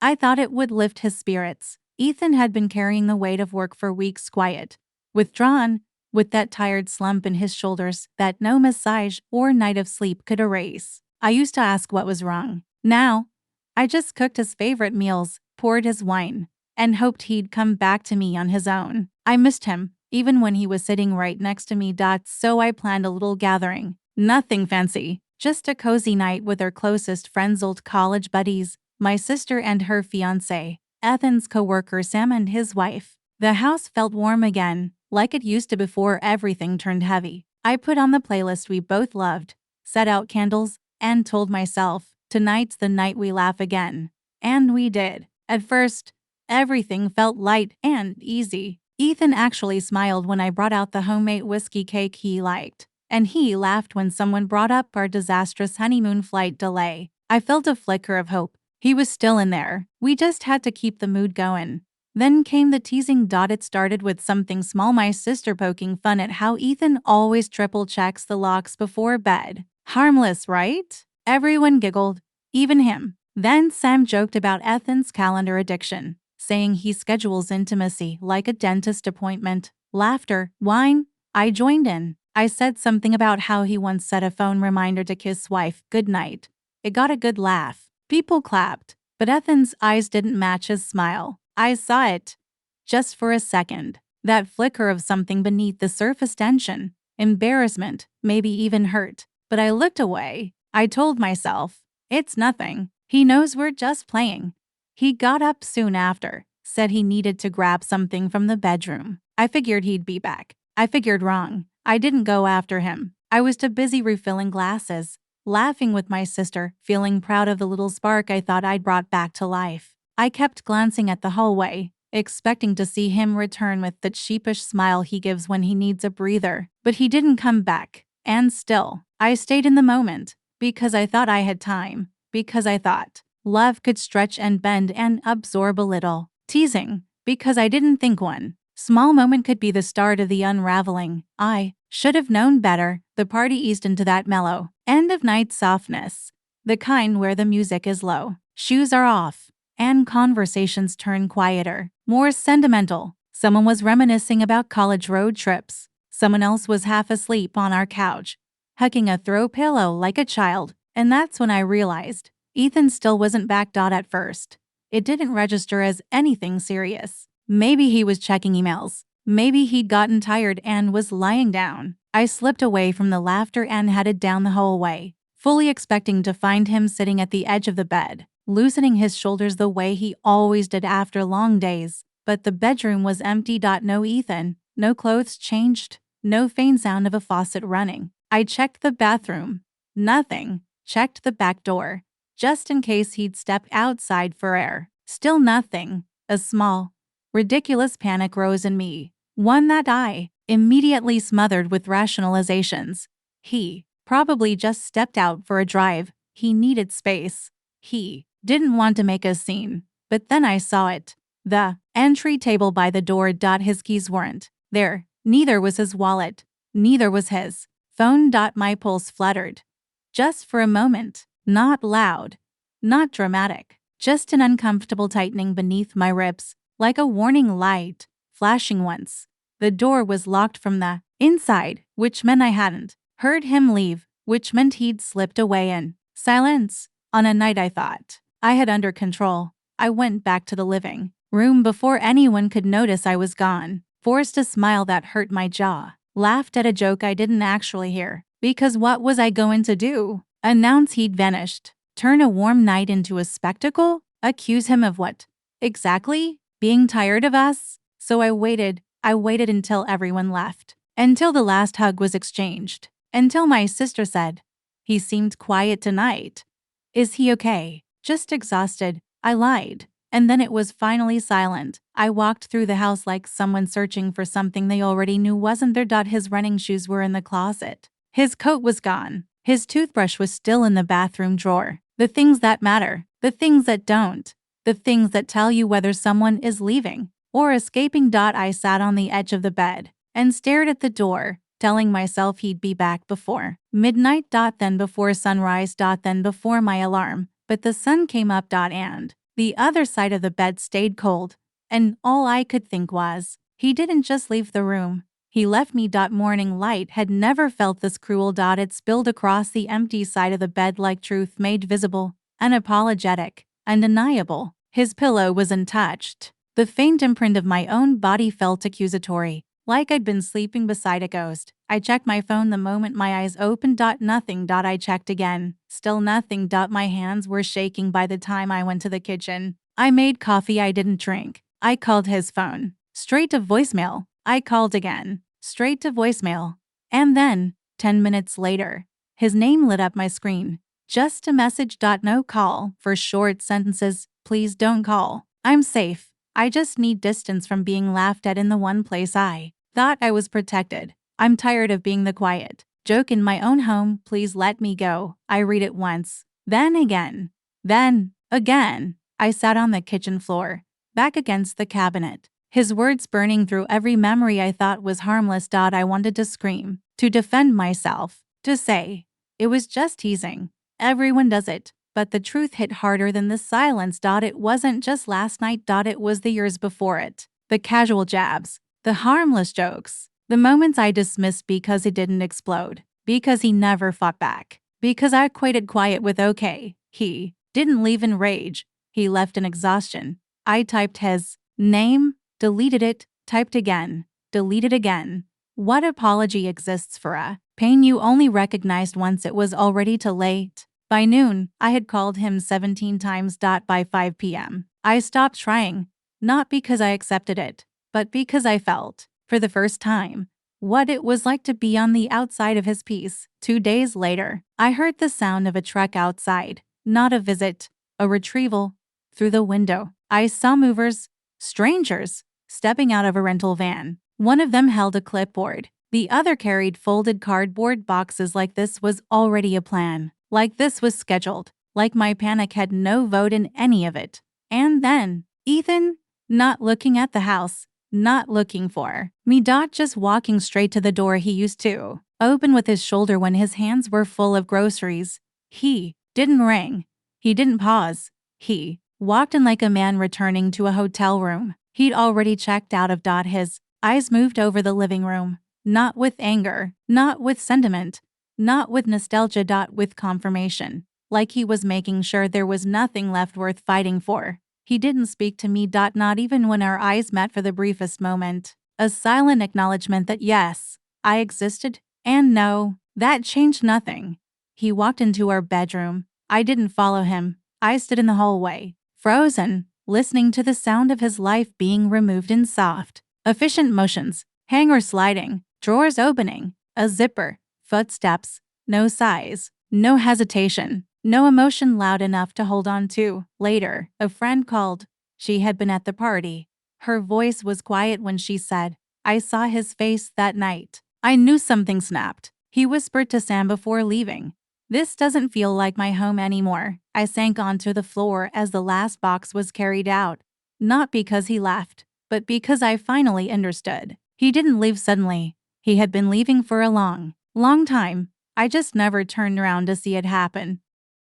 I thought it would lift his spirits. Ethan had been carrying the weight of work for weeks quiet, withdrawn, with that tired slump in his shoulders that no massage or night of sleep could erase. I used to ask what was wrong. Now, I just cooked his favorite meals, poured his wine, and hoped he'd come back to me on his own. I missed him, even when he was sitting right next to me. So I planned a little gathering. Nothing fancy, just a cozy night with our closest friends, old college buddies, my sister and her fiancé, Ethan's coworker Sam and his wife. The house felt warm again, like it used to before everything turned heavy. I put on the playlist we both loved, set out candles, and told myself, tonight's the night we laugh again. And we did. At first, everything felt light and easy. Ethan actually smiled when I brought out the homemade whiskey cake he liked, and he laughed when someone brought up our disastrous honeymoon flight delay. I felt a flicker of hope. He was still in there. We just had to keep the mood going. Then came the teasing. It started with something small, my sister poking fun at how Ethan always triple checks the locks before bed. Harmless, right? Everyone giggled, even him. Then Sam joked about Ethan's calendar addiction, saying he schedules intimacy like a dentist appointment. Laughter, wine. I joined in. I said something about how he once set a phone reminder to kiss wife goodnight. It got a good laugh. People clapped, but Ethan's eyes didn't match his smile. I saw it. Just for a second. That flicker of something beneath the surface, tension, embarrassment, maybe even hurt. But I looked away. I told myself, it's nothing. He knows we're just playing. He got up soon after, said he needed to grab something from the bedroom. I figured he'd be back. I figured wrong. I didn't go after him. I was too busy refilling glasses, laughing with my sister, feeling proud of the little spark I thought I'd brought back to life. I kept glancing at the hallway, expecting to see him return with that sheepish smile he gives when he needs a breather. But he didn't come back. And still, I stayed in the moment, because I thought I had time, because I thought love could stretch and bend and absorb a little. Teasing, because I didn't think one small moment could be the start of the unraveling. I should have known better. The party eased into that mellow, end-of-night softness, the kind where the music is low, shoes are off, and conversations turn quieter, more sentimental. Someone was reminiscing about college road trips. Someone else was half asleep on our couch, hugging a throw pillow like a child. And that's when I realized Ethan still wasn't back. At first, it didn't register as anything serious. Maybe he was checking emails. Maybe he'd gotten tired and was lying down. I slipped away from the laughter and headed down the hallway, fully expecting to find him sitting at the edge of the bed, loosening his shoulders the way he always did after long days. But the bedroom was empty. No Ethan, no clothes changed, no faint sound of a faucet running. I checked the bathroom. Nothing. Checked the back door, just in case he'd step outside for air. Still nothing. A small, ridiculous panic rose in me, one that I immediately smothered with rationalizations. He probably just stepped out for a drive. He needed space. He didn't want to make a scene. But then I saw it. The entry table by the door. His keys weren't there. Neither was his wallet. Neither was his phone. My pulse fluttered. Just for a moment. Not loud. Not dramatic. Just an uncomfortable tightening beneath my ribs, like a warning light, flashing once. The door was locked from the inside, which meant I hadn't heard him leave, which meant he'd slipped away in silence. On a night I thought I had under control, I went back to the living room before anyone could notice I was gone, forced a smile that hurt my jaw, laughed at a joke I didn't actually hear, because what was I going to do? Announce he'd vanished? Turn a warm night into a spectacle? Accuse him of what? Exactly? Being tired of us? So I waited until everyone left. Until the last hug was exchanged. Until my sister said, "He seemed quiet tonight. Is he okay?" "Just exhausted," I lied. And then it was finally silent. I walked through the house like someone searching for something they already knew wasn't there. His running shoes were in the closet. His coat was gone. His toothbrush was still in the bathroom drawer. The things that matter, the things that don't, the things that tell you whether someone is leaving or escaping. I sat on the edge of the bed and stared at the door, telling myself he'd be back before midnight. Then before sunrise. Then before my alarm. But the sun came up. And The other side of the bed stayed cold, and all I could think was, he didn't just leave the room. He left me. Morning light had never felt this cruel. It spilled across the empty side of the bed like truth made visible, unapologetic, undeniable. His pillow was untouched. The faint imprint of my own body felt accusatory, like I'd been sleeping beside a ghost. I checked my phone the moment my eyes opened. Nothing. I checked again. Still nothing. My hands were shaking by the time I went to the kitchen. I made coffee I didn't drink. I called his phone. Straight to voicemail. I called again. Straight to voicemail. And then, 10 minutes later, his name lit up my screen. Just a message. No call. For short sentences, please don't call. I'm safe. I just need distance from being laughed at in the one place I thought I was protected. I'm tired of being the quiet joke in my own home. Please let me go. I read it once, then again, then again. I sat on the kitchen floor, back against the cabinet, his words burning through every memory I thought was harmless. I wanted to scream, to defend myself, to say, it was just teasing. Everyone does it. But the truth hit harder than the silence. It wasn't just last night. It was the years before it. The casual jabs, the harmless jokes, the moments I dismissed because it didn't explode, because he never fought back, because I equated quiet with okay. He didn't leave in rage. He left in exhaustion. I typed his name, deleted it, typed again, deleted again. What apology exists for a pain you only recognized once it was already too late? By noon, I had called him 17 times. By 5 p.m., I stopped trying, not because I accepted it, but because I felt, for the first time, what it was like to be on the outside of his peace. 2 days later, I heard the sound of a truck outside, not a visit, a retrieval. Through the window, I saw movers, strangers, stepping out of a rental van. One of them held a clipboard. The other carried folded cardboard boxes. Like this was already a plan. Like this was scheduled. Like my panic had no vote in any of it. And then, Ethan, not looking at the house, not looking for me. Just walking straight to the door he used to open with his shoulder when his hands were full of groceries. He didn't ring. He didn't pause. He walked in like a man returning to a hotel room he'd already checked out of. His eyes moved over the living room, not with anger, not with sentiment, not with nostalgia. With confirmation, like he was making sure there was nothing left worth fighting for. He didn't speak to me. Not even when our eyes met for the briefest moment. A silent acknowledgement that yes, I existed, and no, that changed nothing. He walked into our bedroom. I didn't follow him. I stood in the hallway, frozen, listening to the sound of his life being removed in soft, efficient motions, hanger sliding, drawers opening, a zipper, footsteps, no sighs, no hesitation, no emotion loud enough to hold on to. Later, a friend called. She had been at the party. Her voice was quiet when she said, I saw his face that night. I knew something snapped. He whispered to Sam before leaving, this doesn't feel like my home anymore. I sank onto the floor as the last box was carried out. Not because he left, but because I finally understood. He didn't leave suddenly. He had been leaving for a long time. I just never turned around to see it happen.